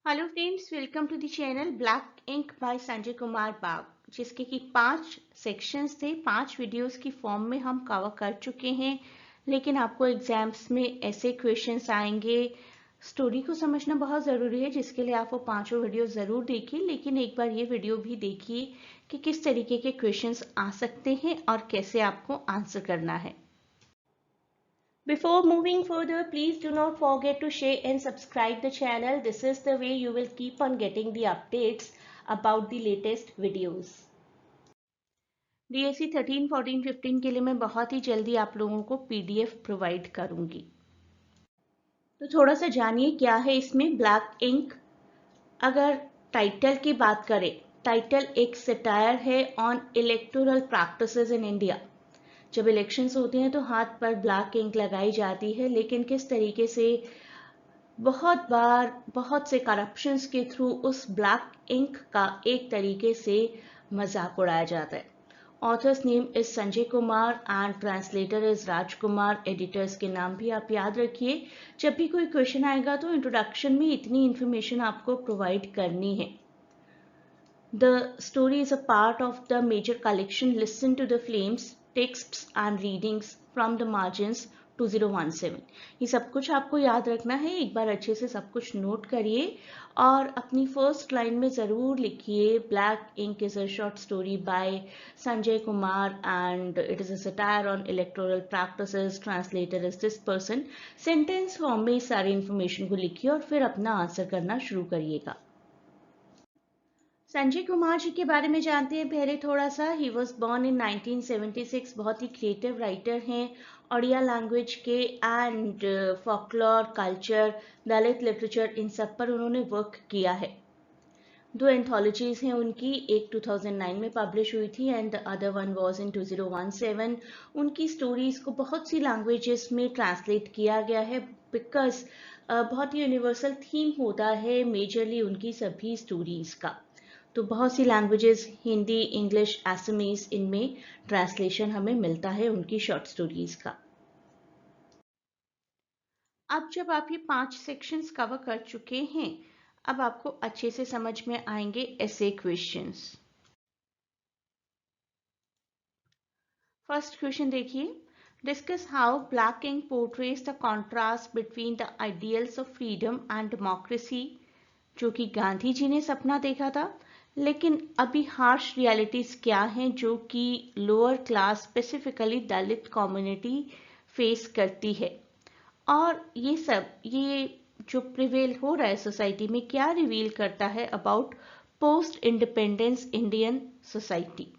Hello friends, welcome to the channel black ink by Sanjay Kumar Bag, जिसके कि 5 sections थे। 5 videos की फॉर्म में हम कवर कर चुके हैं। लेकिन आपको एग्जाम्स में ऐसे क्वेश्चंस आएंगे। स्टोरी को समझना बहुत ज़रूरी है, जिसके लिए आप वो पांचों वीडियो ज़रूर देखिए। लेकिन एक बार ये वीडियो भी देखिए कि किस तरीके के क्वेश्चंस आ सकते हैं और कैसे आपको आंसर करना है। Before moving further, please do not forget to share and subscribe the channel. This is the way you will keep on getting the updates about the latest videos. DSC 13, 14, 15 के लिए मैं बहुत ही जल्दी आप लोगों को PDF प्रोवाइड करूंगी। तो थोड़ा सा जानिए क्या है इसमें ब्लैक इंक। अगर टाइटल की बात करें, टाइटल एक सटायर है on electoral practices in India. जब इलेक्शंस होते हैं तो हाथ पर ब्लैक इंक लगाई जाती है, लेकिन किस तरीके से बहुत बार बहुत से करप्शंस के थ्रू उस ब्लैक इंक का एक तरीके से मजाक उड़ाया जाता है। Author's name is Sanjay Kumar and translator is Rajkumar. Editors के नाम भी आप याद रखिए। जब भी कोई क्वेश्चन आएगा तो इंट्रोडक्शन में इतनी इंफॉर्मेशन आपको प्रोवाइड करनी है। The story is a part of the major collection Listen to the Flames, Texts and Readings from the Margins 2017। ये सब कुछ आपको याद रखना है। एक बार अच्छे से सब कुछ नोट करिए और अपनी फर्स्ट लाइन में ज़रूर लिखिए black ink is a short story by Sanjay Kumar and it is a satire on electoral practices. Translator is this person. Sentence form में सारी इंफॉर्मेशन को लिखिए और फिर अपना आंसर करना शुरू करिएगा। संजय कुमार जी के बारे में जानते हैं पहले थोड़ा सा। He was born in 1976। बहुत ही क्रिएटिव राइटर हैं। ओडिया लैंग्वेज के and folklore culture, Dalit literature, इन सब पर उन्होंने वर्क किया है। 2 एंथोलॉजीज हैं उनकी, एक 2009 में पब्लिश हुई थी and the other one was in 2017। उनकी स्टोरीज को बहुत सी लैंग्वेजेस में ट्रांसलेट किया गया है बिकॉज बहुत ही यूनिवर्सल थीम होता है मेजरली उनकी सभी स्टोरीज का। तो बहुत सी लैंग्वेजेस, हिंदी, इंग्लिश, असमीज, इनमें ट्रांसलेशन हमें मिलता है उनकी शॉर्ट स्टोरीज का। अब जब आप ये 5 सेक्शंस कवर कर चुके हैं, अब आपको अच्छे से समझ में आएंगे ऐसे क्वेश्चंस। फर्स्ट क्वेश्चन देखिए, discuss how black ink portrays the contrast between the ideals of freedom and democracy, जो कि गांधी जी ने सपना देखा था, लेकिन अभी हार्श रियलिटीज क्या हैं जो कि लोअर क्लास स्पेसिफिकली दलित कम्युनिटी फेस करती है। और ये जो प्रिवेल हो रहा है सोसाइटी में, क्या रिवील करता है about post independence Indian society.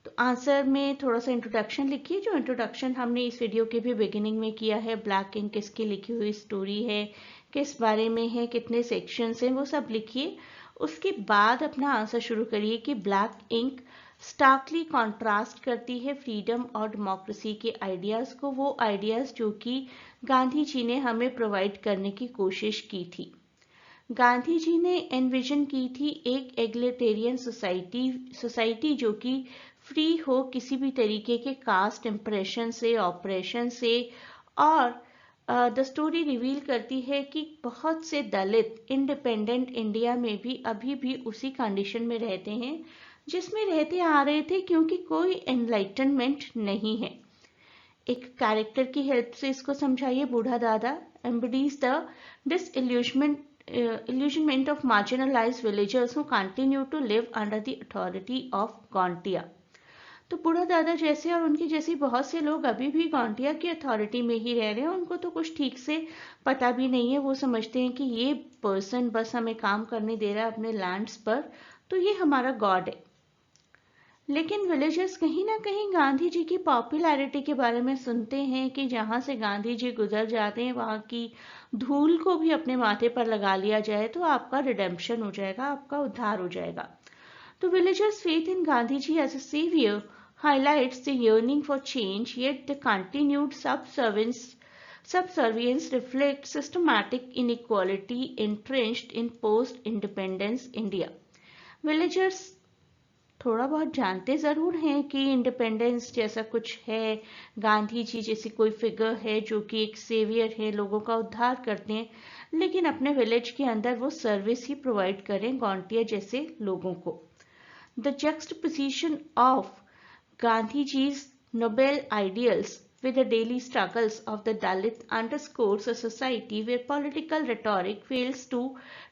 तो आंसर में थोड़ा सा इंट्रोडक्शन लिखिए, जो इंट्रोडक्शन हमने इस वीडियो के भी बिगिनिंग में किया है। ब्लैक इंक किसकी लिखी हुई स्टोरी है, किस बारे में है, कितने सेक्शंस हैं, वो सब लिखिए। उसके बाद अपना आंसर शुरू करिए कि ब्लैक इंक स्टार्कली कॉन्ट्रास्ट करती है फ्रीडम और डेमोक्रेसी के आइडियाज़ को, वो आइडियाज़ जो कि गांधी जी ने हमें प्रोवाइड करने की कोशिश की थी। गांधी जी ने एनविजन की थी एक एग्लिटेरियन सोसाइटी जो कि फ्री हो किसी भी तरीके के कास्ट इंप्रेशन से, ऑपरेशन से। और द स्टोरी रिवील करती है कि बहुत से दलित इंडिपेंडेंट इंडिया में भी अभी भी उसी कंडीशन में रहते हैं जिसमें रहते आ रहे थे, क्योंकि कोई एनलाइटनमेंट नहीं है। एक कैरेक्टर की हेल्प से इसको समझाइए। बूढ़ा दादा एम्बडीज the disillusionment of marginalized villagers who continue to live under the authority of गौंटिया। तो बूढ़ा दादा जैसे और उनके जैसे बहुत से लोग अभी भी गौंटिया की अथॉरिटी में ही रह रहे हैं। उनको तो कुछ ठीक से पता भी नहीं है। वो समझते हैं कि ये पर्सन बस हमें काम करने दे रहा है अपने लैंड्स पर, तो ये हमारा गॉड है। लेकिन विलेजर्स कहीं ना कहीं गांधी जी की पॉपुलैरिटी के बारे में सुनते हैं कि जहां से गांधी जी गुजर जाते हैं वहां की धूल को भी अपने माथे पर लगा लिया जाए तो आपका रिडेम्पशन हो जाएगा, आपका उद्धार हो जाएगा। तो villagers' faith in Gandhiji as a savior highlights the yearning for change, yet the continued subservience reflects systematic inequality entrenched in post-independence India. Villagers थोड़ा बहुत जानते ज़रूर हैं कि इंडिपेंडेंस जैसा कुछ है, गांधी जी जैसी कोई फिगर है जो कि एक सेवियर है, लोगों का उद्धार करते हैं, लेकिन अपने विलेज के अंदर वो सर्विस ही प्रोवाइड करें गौंटिया जैसे लोगों को। The juxtaposition of Gandhiji's noble ideals with the daily struggles of the Dalit underscores a society where political rhetoric fails to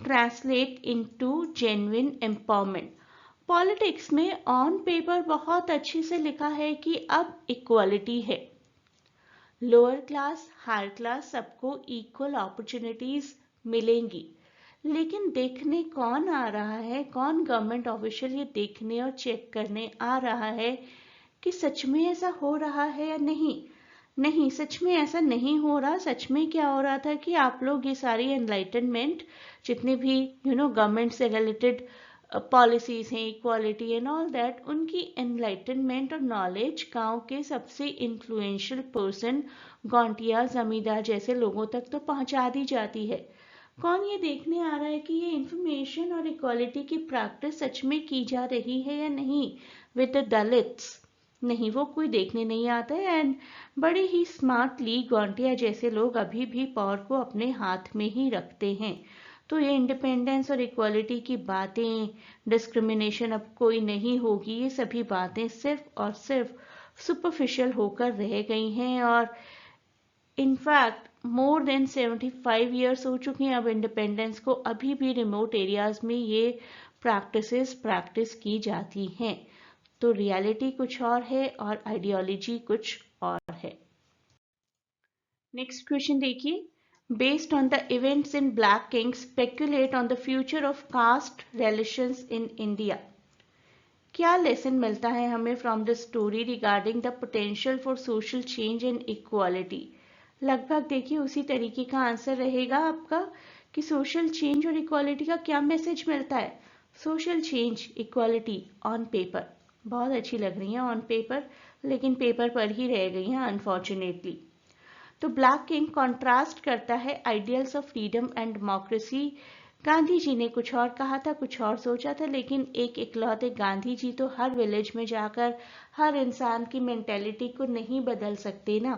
translate into genuine empowerment. Politics में ऑन पेपर बहुत अच्छे से लिखा है कि अब इक्वालिटी है, लोअर क्लास हायर क्लास सबको इक्वल अपॉर्चुनिटीज मिलेंगी, लेकिन देखने कौन आ रहा है, कौन गवर्नमेंट ऑफिशियल ये देखने और चेक करने आ रहा है कि सच में ऐसा हो रहा है या नहीं। नहीं, सच में ऐसा नहीं हो रहा। सच में क्या हो रहा था कि आप लोग ये सारी एनलाइटनमेंट जितने भी गवर्नमेंट से रिलेटेड पॉलिसीज हैं, इक्वालिटी एंड ऑल दैट, उनकी एनलाइटनमेंट और नॉलेज गांव के सबसे इन्फ्लुएंशियल पर्सन गौंटिया जमींदार जैसे लोगों तक तो पहुंचा दी जाती है। कौन ये देखने आ रहा है कि ये इंफॉर्मेशन और इक्वालिटी की प्रैक्टिस सच में की जा रही है या नहीं विद द दलित्स? नहीं, वो कोई देखने नहीं आता है। एंड बड़े ही स्मार्टली गौंटिया जैसे लोग अभी भी पावर को अपने हाथ में ही रखते हैं। तो ये इंडिपेंडेंस और इक्वालिटी की बातें, डिस्क्रिमिनेशन अब कोई नहीं होगी, ये सभी बातें सिर्फ और सिर्फ सुपरफिशियल होकर रह गई हैं। और इनफैक्ट मोर देन 75 ईयर्स हो चुके हैं अब इंडिपेंडेंस को, अभी भी रिमोट एरियाज में ये प्रैक्टिस की जाती हैं। तो रियलिटी कुछ और है और आइडियोलॉजी कुछ और है। नेक्स्ट क्वेश्चन देखिए, based on the events in black king speculate on the future of caste relations in India. क्या लेसन मिलता है हमें from the story regarding the potential for social change and equality? लगभग देखिए उसी तरीके का आंसर रहेगा आपका कि सोशल चेंज और इक्वालिटी का क्या मैसेज मिलता है। Social change, equality on paper बहुत अच्छी लग रही है ऑन पेपर, लेकिन पेपर पर ही रह गई हैं अनफॉर्चुनेटली। तो ब्लैक किंग कॉन्ट्रास्ट करता है ideals of freedom and democracy. Gandhi ji ने कुछ और कहा था, कुछ और सोचा था, लेकिन एक इकलौते गांधी जी तो हर विलेज में जाकर हर इंसान की मेंटेलिटी को नहीं बदल सकते ना।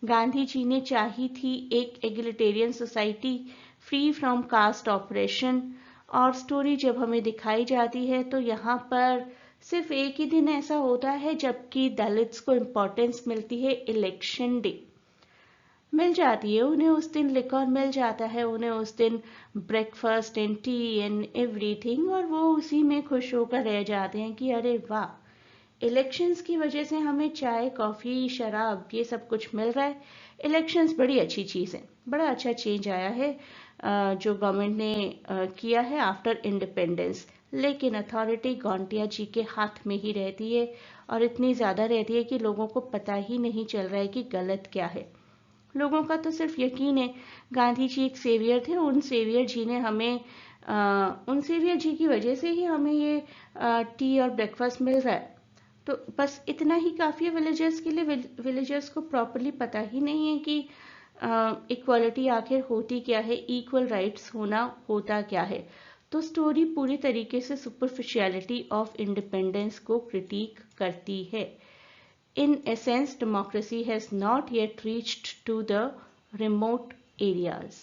गांधी जी ने चाही थी एक egalitarian society free from caste operation. और स्टोरी जब हमें दिखाई जाती है तो यहाँ पर सिर्फ एक ही दिन ऐसा होता है जबकि दलित्स को इम्पोर्टेंस मिलती है, इलेक्शन डे मिल जाती है उन्हें उस दिन, लिकर मिल जाता है उन्हें उस दिन, breakfast and T and everything, और वो उसी में खुश होकर रह जाते हैं कि अरे वाह, इलेक्शंस की वजह से हमें चाय कॉफ़ी शराब ये सब कुछ मिल रहा है। इलेक्शंस बड़ी अच्छी चीज़ है, बड़ा अच्छा चेंज आया है जो गवर्नमेंट ने किया है आफ्टर इंडिपेंडेंस। लेकिन अथॉरिटी गौंटिया जी के हाथ में ही रहती है और इतनी ज़्यादा रहती है कि लोगों को पता ही नहीं चल रहा है कि गलत क्या है। लोगों का तो सिर्फ यकीन है गांधी जी एक सेवियर थे, उन सेवियर जी ने हमें उन सेवियर जी की वजह से ही हमें ये टी और ब्रेकफास्ट मिल रहा है। तो बस इतना ही काफ़ी है विलेजर्स के लिए। विलेजर्स को प्रॉपरली पता ही नहीं है कि इक्वालिटी आखिर होती क्या है, इक्वल राइट्स होना होता क्या है। तो स्टोरी पूरी तरीके से सुपरफिशियलिटी ऑफ इंडिपेंडेंस को क्रिटिक करती है। In essence, democracy has not yet reached to the remote areas.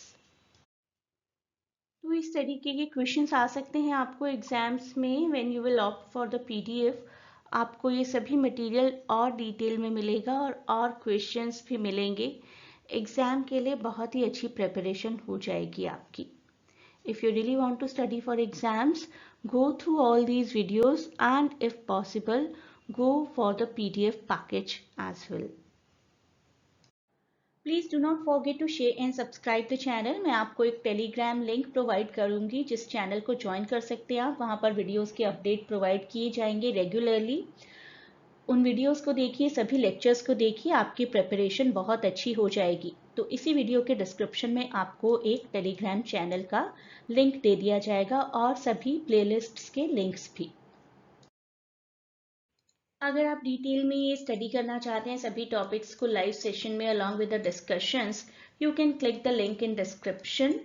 तो इस तरीके के क्वेश्चंस आ सकते हैं आपको एग्जाम्स में। When you will opt for the PDF, आपको ये सभी मटेरियल और डिटेल में मिलेगा और क्वेश्चंस भी मिलेंगे। एग्जाम के लिए बहुत ही अच्छी प्रिपरेशन हो जाएगी आपकी। If you really want to study for exams, go through all these videos and if possible, go for the PDF package as well. Please do not forget to share and subscribe the channel. मैं आपको एक Telegram link provide करूंगी जिस channel को join कर सकते हैं आप। वहाँ पर वीडियोस के अपडेट प्रोवाइड किए जाएंगे रेगुलरली। उन वीडियोस को देखिए, सभी लेक्चर्स को देखिए, आपकी प्रिपरेशन बहुत अच्छी हो जाएगी। तो इसी वीडियो के डिस्क्रिप्शन में आपको एक टेलीग्राम चैनल का लिंक दे दिया जाएगा और सभी प्लेलिस्ट्स के लिंक्स भी। अगर आप डिटेल में ये स्टडी करना चाहते हैं सभी टॉपिक्स को लाइव सेशन में along with the discussions, you can click the link in description.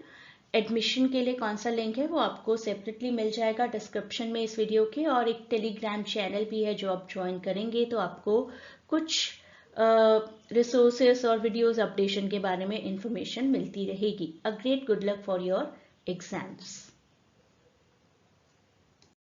Admission के लिए कौन सा लिंक है वो आपको सेपरेटली मिल जाएगा डिस्क्रिप्शन में इस वीडियो के, और एक टेलीग्राम चैनल भी है जो आप ज्वाइन करेंगे तो आपको कुछ रिसोर्सेस और वीडियोस अपडेशन के बारे में इंफॉर्मेशन मिलती रहेगी। A great good luck for your exams.